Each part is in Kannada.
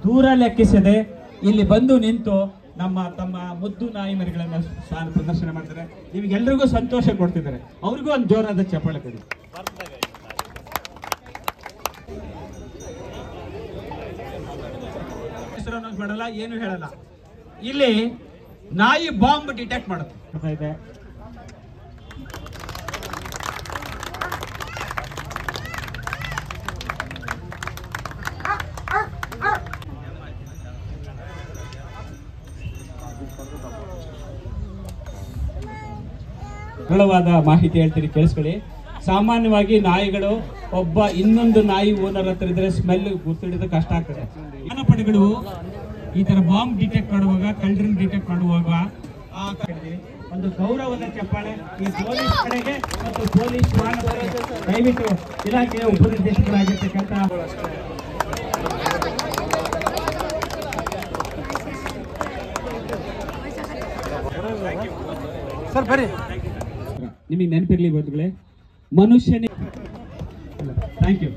ದೂರ ಲೆಕ್ಕಿಸದೆ ಇಲ್ಲಿ ಬಂದು ನಿಂತು ತಮ್ಮ ಮುದ್ದು ನಾಯಿ ಮರಿಗಳನ್ನ ಪ್ರದರ್ಶನ ಮಾಡ್ತಾರೆ. ನಿಮಗೆಲ್ರಿಗೂ ಸಂತೋಷ ಕೊಡ್ತಿದ್ದಾರೆ. ಅವ್ರಿಗೂ ಒಂದು ಜೋರಾದ ಚಪ್ಪಾಳೆ ಕೊಡಿ. ಹೆಸರನ್ನು ಮಾಡಲ್ಲ, ಏನು ಹೇಳಲ್ಲ. ಇಲ್ಲಿ ನಾಯಿ ಬಾಂಬ್ ಡಿಟೆಕ್ಟ್ ಮಾಡುತ್ತೆ ಇದೆ. ಸರಳವಾದ ಮಾಹಿತಿ ಹೇಳ್ತೀನಿ, ಕೇಳಿಸ್ಕೊಳ್ಳಿ. ಸಾಮಾನ್ಯವಾಗಿ ನಾಯಿಗಳು ಒಬ್ಬ ಇನ್ನೊಂದು ನಾಯಿ ಓನರ್ ಹತ್ರ ಇದ್ರೆ ಸ್ಮೆಲ್ ಗುರ್ತಿಡಿದ ಕಷ್ಟ ಆಗ್ತದೆ. ಪಡೆಗಳು ಈ ತರ ಬಾಂಬ್ ಡಿಟೆಕ್ಟ್ ಮಾಡುವಾಗ, ಕಳ್ಳರನ್ನು ಡಿಟೆಕ್ಟ್ ಮಾಡುವಾಗ ಒಂದು ಗೌರವದ ಚಪ್ಪಾಳೆ ಈ ಪೊಲೀಸ್ ಕಡೆಗೆ ಮತ್ತು ಪೊಲೀಸ್ ದಯವಿಟ್ಟು ಇಲಾಖೆಯ ಉಪನಿರ್ದೇಶಕರಾಗಿರ್ತಕ್ಕಂಥ ಸರ್ ಬರ್ರಿ. ನಿಮಗೆ ನೆನಪಿರ್ಲಿ ಬಂಧುಗಳೇ, ಮನುಷ್ಯನೇ. Thank you.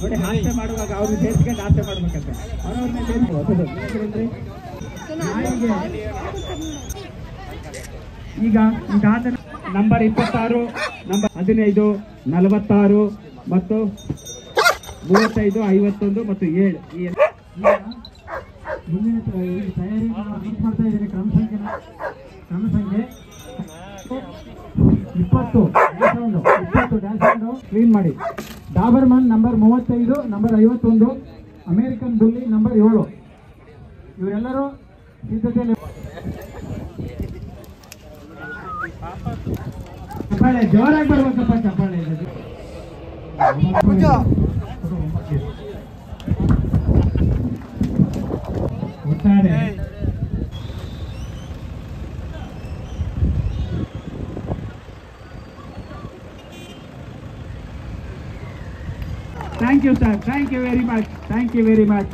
ನೋಡಿ, ಹಾಸ್ಯ ಮಾಡುವಾಗ ಅವ್ರನ್ನ ಸೇರಿಸ್ಕೊಂಡು ಹಾಸ್ಯ ಮಾಡ್ಬೇಕಂತೆ. ಈಗ ನಂಬರ್ 26, ನಂಬರ್ 15, 46 ಮತ್ತು 35, 51 ಮತ್ತು 7 ಮುಂದಿನ ತಯಾರಿ ಮಾಡ್ತಾ ಇದ್ದೀನಿ. ಕ್ರಮ ಸಂಖ್ಯೆ 20 ಡ್ಯಾನ್ಸ್ ಕ್ಲೀನ್ ಮಾಡಿ. Dobermann number 35, number 51, American ಬುಲ್ಲಿ number 7. ಇವರೆಲ್ಲರೂ ಸಿದ್ಧತೆಯಲ್ಲಿ. ಚಪ್ಪಾಳೆ ಜೋರಾಗಿ ಬರ್ಬೇಕಪ್ಪ, ಚಪ್ಪಾಳೆ. ಒಟ್ಟಾರೆ Thank you, sir. Thank you very much.